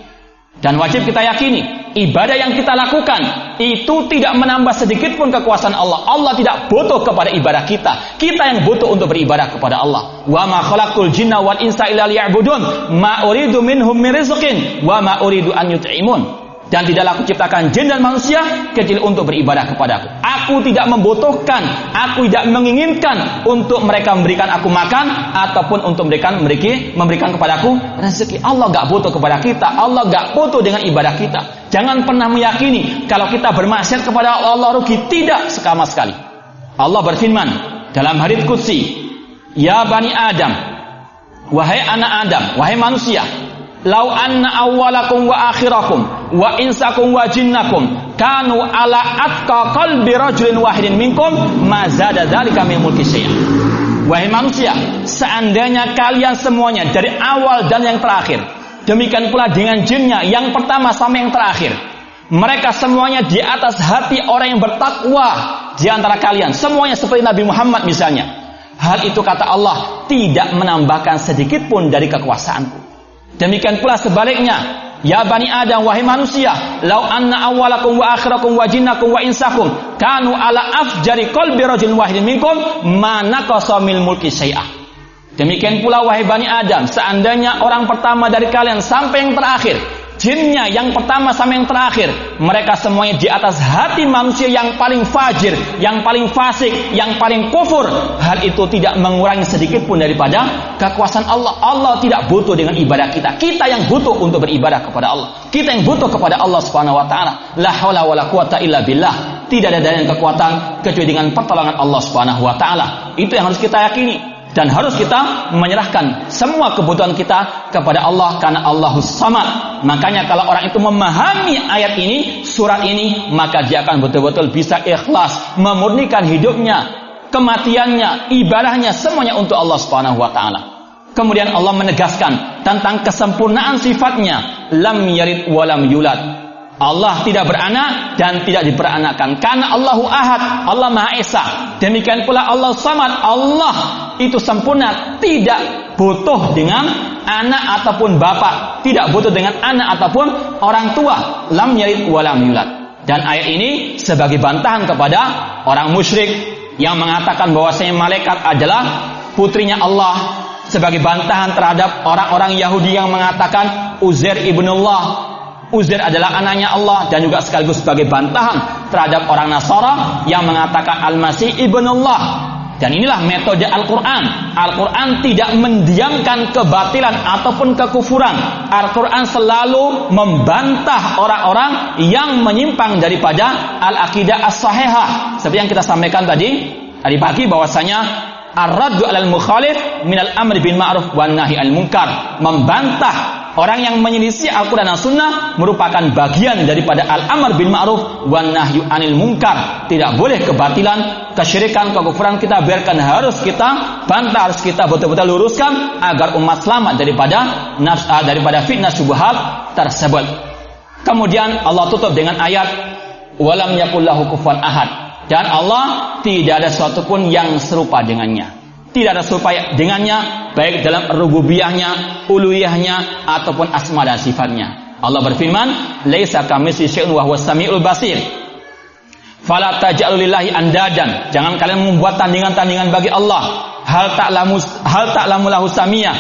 Speaker 1: Dan wajib kita yakini ibadah yang kita lakukan itu tidak menambah sedikit pun kekuasaan Allah. Allah tidak butuh kepada ibadah kita. Kita yang butuh untuk beribadah kepada Allah. Wa ma khalaqtul jinna wal insa illa liya'budun ma uridu minhum min rizqin wa ma uridu an yut'imun. Dan tidaklah aku ciptakan jin dan manusia kecuali untuk beribadah kepadaku. Aku tidak membutuhkan, aku tidak menginginkan untuk mereka memberikan aku makan ataupun untuk memberikan kepadaku rezeki. Allah gak butuh kepada kita, Allah gak butuh dengan ibadah kita. Jangan pernah meyakini kalau kita bermaksiat kepada Allah rugi, tidak sama sekali. Allah berfirman dalam hadits qudsi, ya bani Adam, wahai anak Adam, wahai manusia, lau anna awwalakum wa akhirakum wa insakum wa jinnakum kanu ala atqa qalbi rajulin wahidin minkum ma zada dzalika min mulki syai'an. Wahai manusia, seandainya kalian semuanya dari awal dan yang terakhir, demikian pula dengan jinnya yang pertama sampai yang terakhir, mereka semuanya di atas hati orang yang bertakwa di antara kalian, semuanya seperti Nabi Muhammad misalnya, hal itu kata Allah tidak menambahkan sedikit pun dari kekuasaanku. Demikian pula sebaliknya, ya bani Adam, wahai manusia, lau anna awwalakum wa akhirakum wa jinnakum wa insakum kanu ala afjari qalbi rajulin wahidin minkum ma naqasa min mulki syai'ah. Demikian pula wahai bani Adam, seandainya orang pertama dari kalian sampai yang terakhir, jinnya yang pertama sampai yang terakhir, mereka semuanya di atas hati manusia yang paling fajir, yang paling fasik, yang paling kufur, hal itu tidak mengurangi sedikit pun daripada kekuasaan Allah. Allah tidak butuh dengan ibadah kita. Kita yang butuh untuk beribadah kepada Allah. Kita yang butuh kepada Allah Subhanahu wa taala. La haula wala quwata illa billah. Tidak ada daya dan kekuatan kecuali dengan pertolongan Allah Subhanahu wa taala. Itu yang harus kita yakini. Dan harus kita menyerahkan semua kebutuhan kita kepada Allah karena Allahus Samad. Makanya kalau orang itu memahami ayat ini, surat ini, maka dia akan betul-betul bisa ikhlas, memurnikan hidupnya, kematiannya, ibadahnya, semuanya untuk Allah Subhanahu wa taala. Kemudian Allah menegaskan tentang kesempurnaan sifatnya, lam yalid wa lam yulad. Allah tidak beranak dan tidak diperanakkan karena Allahu Ahad, Allah Maha Esa. Demikian pula Allah Samad, Allah itu sempurna, tidak butuh dengan anak ataupun bapak, tidak butuh dengan anak ataupun orang tua. Lam yalid wa lam yulad. Dan ayat ini sebagai bantahan kepada orang musyrik yang mengatakan bahwasanya malaikat adalah putrinya Allah, sebagai bantahan terhadap orang-orang Yahudi yang mengatakan Uzair ibnullah, Uzair adalah anaknya Allah, dan juga sekaligus sebagai bantahan terhadap orang Nasara yang mengatakan Al-Masih ibnullah. Dan inilah metode Al-Quran. Al-Quran tidak mendiamkan kebatilan ataupun kekufuran. Al-Quran selalu membantah orang-orang yang menyimpang daripada al-aqidah as-sahihah. Seperti yang kita sampaikan tadi pagi bahwasanya ar-raddu 'alal mukhalif minal amri bil ma'ruf wan nahi 'anil munkar. Membantah orang yang menyelisih Al-Quran dan Sunnah merupakan bagian daripada al-amr bil ma'ruf wan nahyu 'anil munkar. Tidak boleh kebatilan, kesyirikan, kekufuran kita biarkan, harus kita bantah, harus kita betul-betul luruskan agar umat selamat daripada fitnah syubhat tersebut. Kemudian Allah tutup dengan ayat Walam yakul lahu kufuwan ahad. Dan Allah tidak ada sesuatu pun yang serupa dengannya. Tidak ada serupa dengannya baik dalam rububiyahnya, uluhiyahnya ataupun asma dan sifatnya. Allah berfirman, "Laisa kamitslihi syai'un wa huwas samiul basir." Fala taj'alu lillahi andadan. Jangan kalian membuat tandingan-tandingan bagi Allah. Hal ta'lamu lahu samiyah.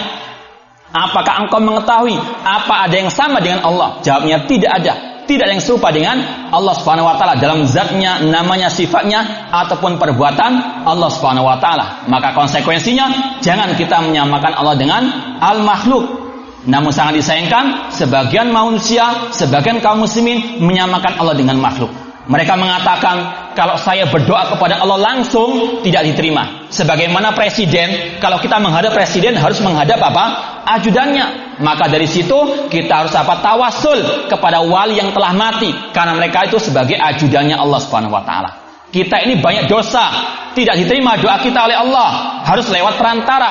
Speaker 1: Apakah engkau mengetahui apa ada yang sama dengan Allah? Jawabnya tidak ada. Tidak ada yang serupa dengan Allah Subhanahu wa taala dalam zatnya, namanya, sifatnya ataupun perbuatan Allah Subhanahu wa taala. Maka konsekuensinya jangan kita menyamakan Allah dengan al-makhluk. Namun sangat disayangkan sebagian manusia, sebagian kaum muslimin menyamakan Allah dengan makhluk. Mereka mengatakan kalau saya berdoa kepada Allah langsung tidak diterima. Sebagaimana presiden, kalau kita menghadap presiden harus menghadap apa? Ajudannya. Maka dari situ kita harus tawasul kepada wali yang telah mati karena mereka itu sebagai ajudannya Allah Subhanahu wa taala. Kita ini banyak dosa, tidak diterima doa kita oleh Allah, harus lewat perantara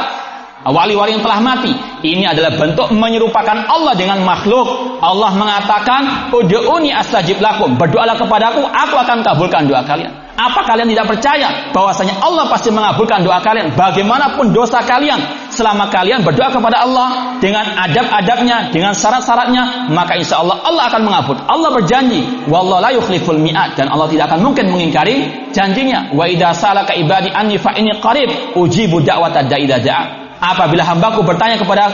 Speaker 1: wali-wali yang telah mati. Ini adalah bentuk menyerupakan Allah dengan makhluk. Allah mengatakan, "Ud'uni astajib lakum." Berdoalah kepadaku, aku akan kabulkan doa kalian. Apa kalian tidak percaya bahwasanya Allah pasti mengabulkan doa kalian bagaimanapun dosa kalian? Selama kalian berdoa kepada Allah dengan adab-adabnya, dengan syarat-syaratnya, maka insya Allah Allah akan mengabulkan. Allah berjanji, "Wallahu la yukhliful mi'ad." Dan Allah tidak akan mungkin mengingkari janjinya. "Wa idza salaka ibadi anni fa inni qarib ujibu da'watad da'i idza da'a." Apabila hambaku bertanya kepada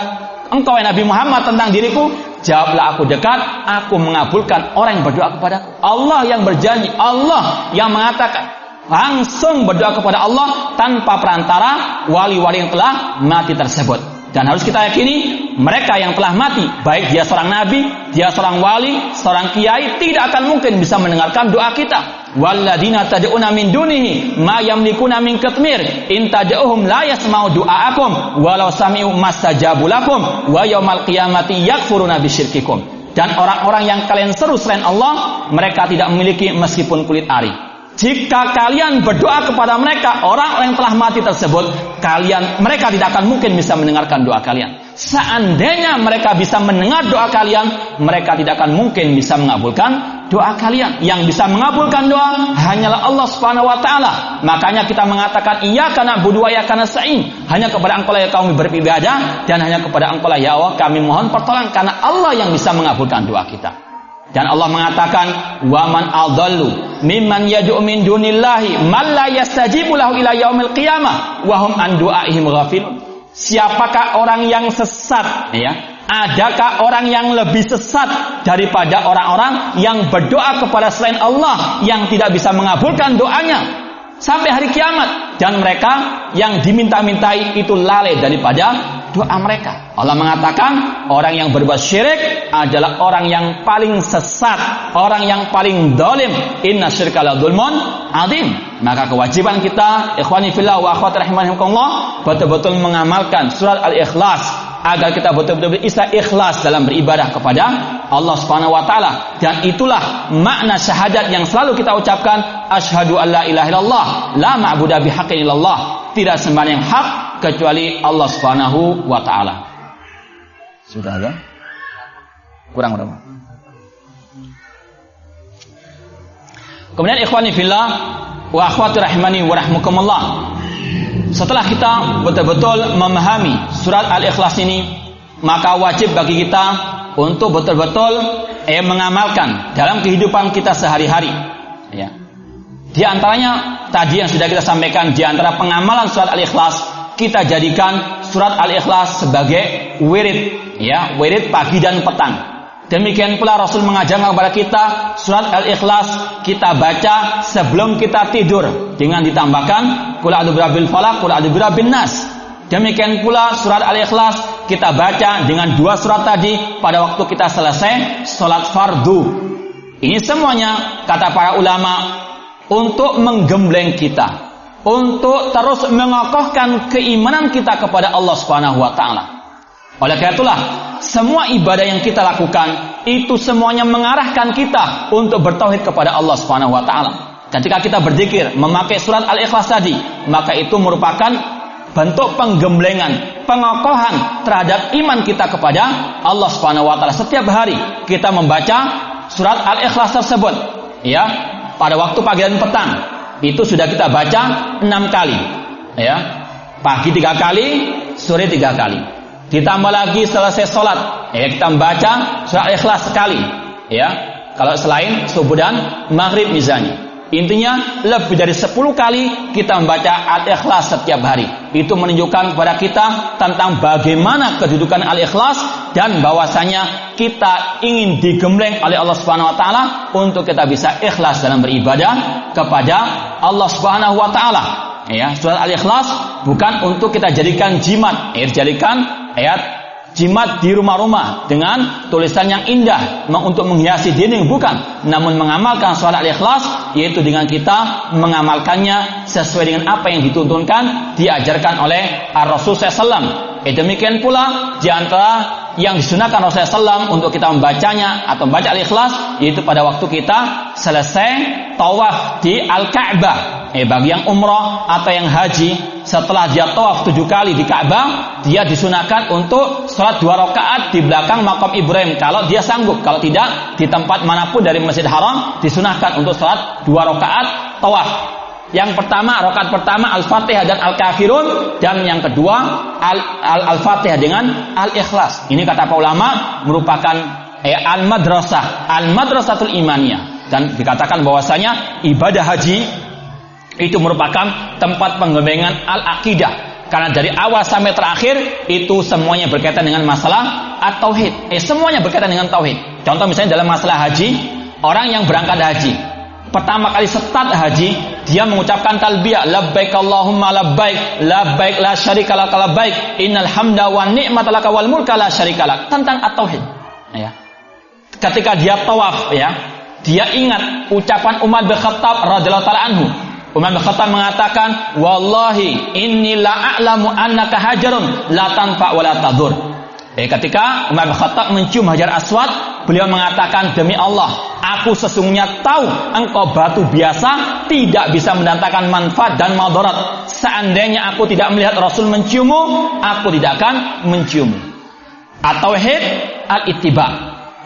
Speaker 1: engkau Nabi Muhammad tentang diriku, jawablah aku dekat, aku mengabulkan orang yang berdoa kepadaku. Allah yang berjanji, Allah yang mengatakan, langsung berdoa kepada Allah tanpa perantara wali-wali yang telah mati tersebut. Dan harus kita yakini mereka yang telah mati, baik dia seorang nabi, dia seorang wali, seorang kiai, tidak akan mungkin bisa mendengarkan doa kita. Walladzina tad'una min dunihi ma yamlikuna min qitmir in tad'uhum la yasma'u du'aakum walau sami'u mastajabu lakum wa yaumal qiyamati yakfuruna bisyirkikum. Dan orang-orang yang kalian seru selain Allah, mereka tidak memiliki meskipun kulit ari. Jika kalian berdoa kepada mereka, orang-orang yang telah mati tersebut, mereka tidak akan mungkin bisa mendengarkan doa kalian. Seandainya mereka bisa mendengar doa kalian, mereka tidak akan mungkin bisa mengabulkan doa kalian. Yang bisa mengabulkan doa hanyalah Allah Subhanahu wa taala. Makanya kita mengatakan iyyaka na'budu wa iyyaka nasta'in. Hanya kepada Engkau lah kami beribadah dan hanya kepada Engkau lah ya Allah kami mohon pertolongan, karena Allah yang bisa mengabulkan doa kita. Dan Allah mengatakan, "Wa man adallu mimman yad'u min dunillahi man la yastajibu lahu ila yaumil qiyamah wa hum an du'aihim ghafilun." Siapakah orang yang sesat, ya? Adakah orang yang lebih sesat daripada orang-orang yang berdoa kepada selain Allah yang tidak bisa mengabulkan doanya sampai hari kiamat, dan mereka yang diminta-mintai itu lalai daripada doa mereka. Allah mengatakan orang yang berbuat syirik adalah orang yang paling sesat, orang yang paling zalim. Inna syirka la dzulmun adzim. Maka kewajiban kita, ikhwani fillah wa akhwati rahimakumullah, betul-betul mengamalkan surat Al-Ikhlas agar kita betul-betul bisa ikhlas dalam beribadah kepada Allah Subhanahu wa taala. Dan itulah makna syahadat yang selalu kita ucapkan, asyhadu alla ilaha illallah la ma'budu bihaqqin illallah. Tidak sembahan yang hak kecuali Allah Subhanahu wa taala. Sudah ada? Kurang berapa? Kemudian ikhwani fillah wa akhwati rahimani wa rahmukumullah. Setelah kita betul-betul memahami surat Al-Ikhlas ini, maka wajib bagi kita untuk betul-betul mengamalkan dalam kehidupan kita sehari-hari. Ya. Di antaranya tadi yang sudah kita sampaikan, di antara pengamalan surat Al-Ikhlas, kita jadikan surat Al-Ikhlas sebagai wirid, ya, wirid pagi dan petang. Demikian pula Rasul mengajarkan kepada kita surat Al-Ikhlas kita baca sebelum kita tidur dengan ditambahkan qul a'udzu birabbil falaq, qul a'udzu birabbin nas. Demikian pula surat Al-Ikhlas kita baca dengan dua surat tadi pada waktu kita selesai salat fardu. Ini semuanya kata para ulama untuk menggembleng kita, untuk terus mengokohkan keimanan kita kepada Allah Subhanahu wa taala. Oleh karena itulah semua ibadah yang kita lakukan itu semuanya mengarahkan kita untuk bertauhid kepada Allah Subhanahu wa taala. Ketika kita berzikir memakai surat Al-Ikhlas tadi, maka itu merupakan bentuk penggemblengan, pengokohan terhadap iman kita kepada Allah Subhanahu wa taala. Setiap hari kita membaca surat Al-Ikhlas tersebut, ya. pada waktu pagi dan petang itu sudah kita baca 6 kali, ya. Pagi 3 kali, sore 3 kali. Ditambah lagi selesai sholat, ya, kita membaca surah Al-Ikhlas sekali, ya. Kalau selain subuh dan maghrib misalnya. Intinya lebih dari 10 kali kita membaca Al-Ikhlas setiap hari. Itu menunjukkan kepada kita tentang bagaimana kedudukan Al-Ikhlas dan bahwasanya kita ingin digembleng oleh Allah Subhanahu wa taala untuk kita bisa ikhlas dalam beribadah kepada Allah Subhanahu wa taala. Ya, surat Al-Ikhlas bukan untuk kita jadikan jimat, jadikan jimat di rumah-rumah dengan tulisan yang indah untuk menghiasi dinding, bukan, namun mengamalkan surat Al-Ikhlas yaitu dengan kita mengamalkannya sesuai dengan apa yang dituntunkan, diajarkan oleh Rasul SAW. Demikian pula di antara yang disunahkan Rasulullah SAW untuk kita membacanya atau membaca Al-Ikhlas yaitu pada waktu kita selesai tawaf di Al-Ka'bah. Bagi yang umrah atau yang haji, setelah dia tawaf 7 kali di Ka'bah, dia disunahkan untuk sholat 2 rakaat di belakang makam Ibrahim kalau dia sanggup. Kalau tidak, di tempat manapun dari Masjidil Haram disunahkan untuk sholat 2 rakaat tawaf. Yang pertama, rakaat pertama Al-Fatihah dan Al-Kafirun, dan yang kedua Al-Fatihah dengan Al-Ikhlas. Ini kata para ulama merupakan Al-Madrasatul Imaniyah, dan dikatakan bahwasanya ibadah haji itu merupakan tempat pengembangan al-aqidah, karena dari awal sampai terakhir itu semuanya berkaitan dengan masalah at-tauhid. Semuanya berkaitan dengan tauhid. Contoh misalnya dalam masalah haji, orang yang berangkat haji pertama kali start haji, dia mengucapkan talbiyah, labbaik Allahumma labbaik, labbaik la syarika lak labbaik, innal hamda wan ni'mata lak wal mulka la syarika lak, tentang at-tauhid. Ya. Ketika dia tawaf, ya, dia ingat ucapan Umar bin Khattab radhiyallahu taala anhu. Umar bin Khattab mengatakan, wallahi inni la a'lamu annaka hajarun la tanfa wa la tadur. Ketika Umar bin Khattab mencium Hajar Aswad, beliau mengatakan, demi Allah, aku sesungguhnya tahu engkau batu biasa, tidak bisa mendatangkan manfaat dan madarat. Seandainya aku tidak melihat Rasul menciummu, aku tidak akan menciummu. At-tauhid al-ittiba,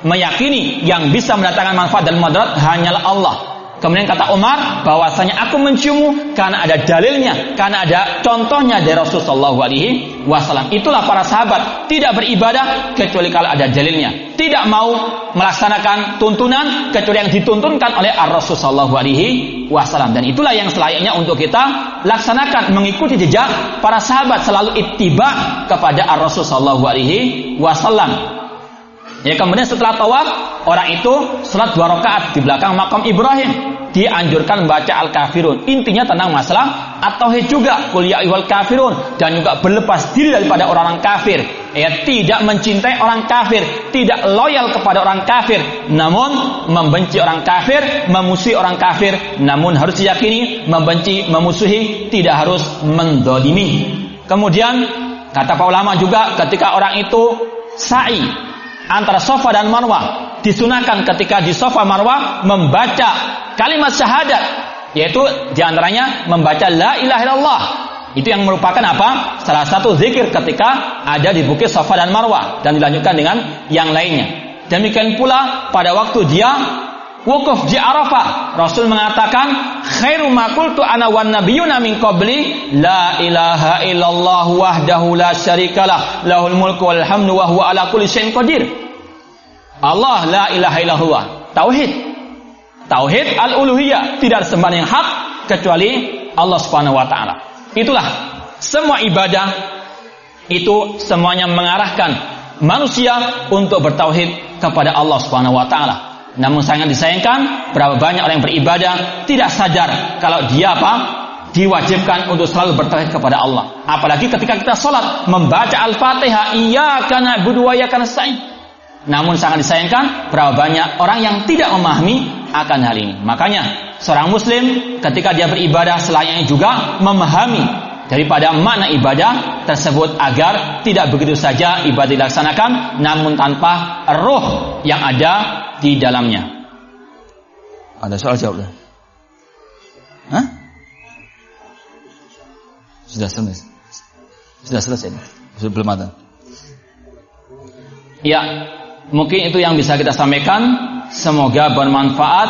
Speaker 1: meyakini yang bisa mendatangkan manfaat dan madarat hanyalah Allah. Kemudian kata Umar bahwasanya aku menciummu karena ada dalilnya, karena ada contohnya dari Rasulullah SAW. Itulah para sahabat tidak beribadah kecuali kalau ada dalilnya, tidak mau melaksanakan tuntunan kecuali yang dituntunkan oleh Rasulullah SAW. Dan itulah yang selayaknya untuk kita laksanakan, mengikuti jejak para sahabat, selalu ittiba kepada Rasulullah SAW. Ya, kemudian setelah tawaf, orang itu salat 2 rakaat di belakang makam Ibrahim. Dianjurkan membaca Al-Kafirun. Intinya tentang masalah at-tauhid juga, qul ya ayyuhal kafirun, dan juga berlepas diri daripada orang kafir. Tidak mencintai orang kafir, tidak loyal kepada orang kafir, namun membenci orang kafir, memusuhi orang kafir, namun harus diyakini membenci, memusuhi, tidak harus mendolimi. Kemudian kata para ulama juga, ketika orang itu sa'i antara Safa dan Marwah, disunahkan ketika di Safa Marwah membaca kalimat syahadat, yaitu diantaranya membaca la ilaha illallah. Itu yang merupakan apa? Salah satu zikir ketika ada di bukit Safa dan Marwah, dan dilanjutkan dengan yang lainnya. Demikian pula pada waktu dia wukuf di Arafah, Rasul mengatakan, khairu ma qultu ana wan nabiyyuna min qabli la ilaha illallah wahdahu la syarikalah lahul mulku wal hamdu wa huwa ala kulli syai'in qadir. Allah la ilaha illallah, tauhid al-uluhiyah, tidak ada sembahan yang hak kecuali Allah Subhanahu wa taala. Itulah semua ibadah itu semuanya mengarahkan manusia untuk bertauhid kepada Allah Subhanahu wa taala. Namun sangat disayangkan, berapa banyak orang yang beribadah tidak sadar kalau dia diwajibkan untuk selalu bertauhid kepada Allah. Apalagi ketika kita sholat membaca Al-Fatihah, iyyaka na'budu wa iyyaka nasta'in. Namun sangat disayangkan, berapa banyak orang yang tidak memahami akan hal ini. Makanya seorang muslim ketika dia beribadah selayaknya juga memahami daripada makna ibadah tersebut, agar tidak begitu saja ibadah dilaksanakan namun tanpa roh yang ada di dalamnya. Ada soal jawab? Hah? Sudah selesai. Belum ada. Ya, mungkin itu yang bisa kita sampaikan. Semoga bermanfaat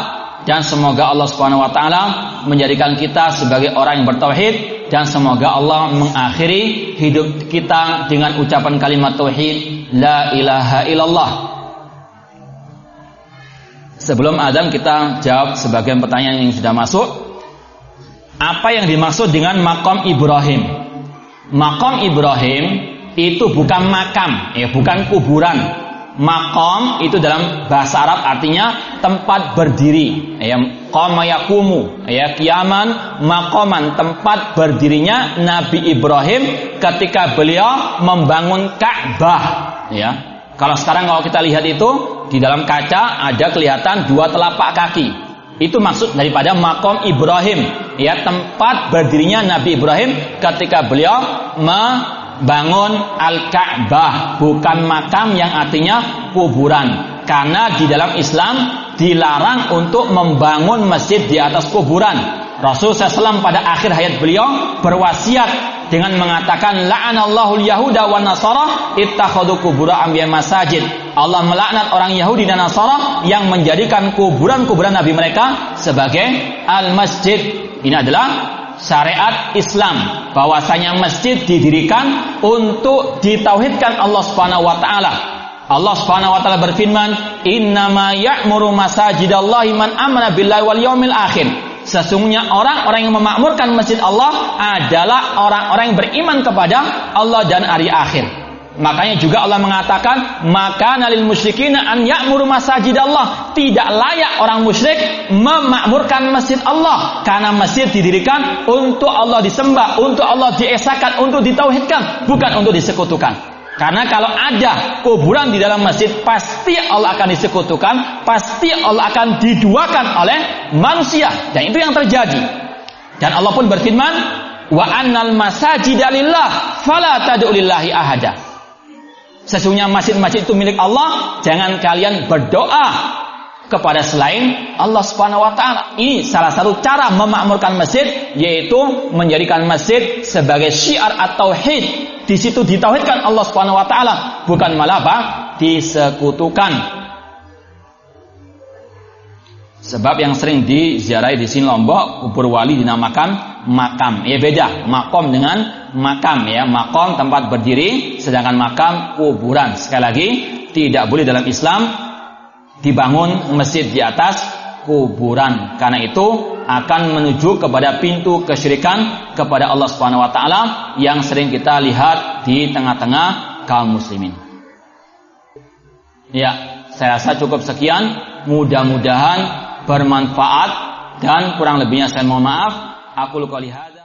Speaker 1: dan semoga Allah Subhanahu wa taala menjadikan kita sebagai orang yang bertauhid, dan semoga Allah mengakhiri hidup kita dengan ucapan kalimat tauhid la ilaha illallah. Sebelum azan kita jawab sebagian pertanyaan yang sudah masuk. Apa yang dimaksud dengan maqam Ibrahim? Maqam Ibrahim itu bukan makam, ya, bukan kuburan. Maqam itu dalam bahasa Arab artinya tempat berdiri, ya, qama yaqumu, ya, qiyaman, maqaman, tempat berdirinya Nabi Ibrahim ketika beliau membangun Ka'bah, ya. Kalau sekarang kalau kita lihat itu di dalam kaca ada kelihatan 2 telapak kaki. Itu maksud daripada maqam Ibrahim, ya, tempat berdirinya Nabi Ibrahim ketika beliau bangun Al-Ka'bah, bukan makam yang artinya kuburan. Karena di dalam Islam dilarang untuk membangun masjid di atas kuburan. Rasulullah SAW pada akhir hayat beliau berwasiat dengan mengatakan la'anallahu al-yahuda wan nasara ittakhadhu qubur anbiya masajid. Allah melaknat orang Yahudi dan Nasara yang menjadikan kuburan-kuburan nabi mereka sebagai al-masjid. Ini adalah syariat Islam, bahwasanya masjid didirikan untuk ditauhidkan Allah Subhanahu wa taala. Allah Subhanahu wa taala berfirman, "Innama ya'muru masajidallahi man amana billahi wal yaumil akhir." Sesungguhnya orang-orang yang memakmurkan masjid Allah adalah orang-orang yang beriman kepada Allah dan hari akhir. Makanya juga Allah mengatakan, "Maka nalil musyrikina an ya'muru masajidallah." Tidak layak orang musyrik memakmurkan masjid Allah, karena masjid didirikan untuk Allah disembah, untuk Allah diesakan, untuk ditauhidkan, bukan untuk disekutukan. Karena kalau ada kuburan di dalam masjid, pasti Allah akan disekutukan, pasti Allah akan diduakan oleh manusia, dan itu yang terjadi. Dan Allah pun berfirman, "Wa annal masajida lillah fala tad'u lillahi ahada." Sesungguhnya masjid-masjid itu milik Allah, jangan kalian berdoa kepada selain Allah Subhanahu wa taala. Ini salah satu cara memakmurkan masjid, yaitu menjadikan masjid sebagai syiar at-tauhid. Di situ ditauhidkan Allah Subhanahu wa taala, bukan malah disekutukan. Sebab yang sering diziarahi di sini Lombok, kubur wali dinamakan makam. Ya beda, makom dengan makam, ya. Makom tempat berdiri, sedangkan makam kuburan. Sekali lagi, tidak boleh dalam Islam dibangun masjid di atas kuburan, karena itu akan menuju kepada pintu kesyirikan kepada Allah Subhanahu wa taala yang sering kita lihat di tengah-tengah kaum muslimin. Ya, saya rasa cukup sekian, mudah-mudahan bermanfaat, dan kurang lebihnya saya mohon maaf. Aku qouli hadza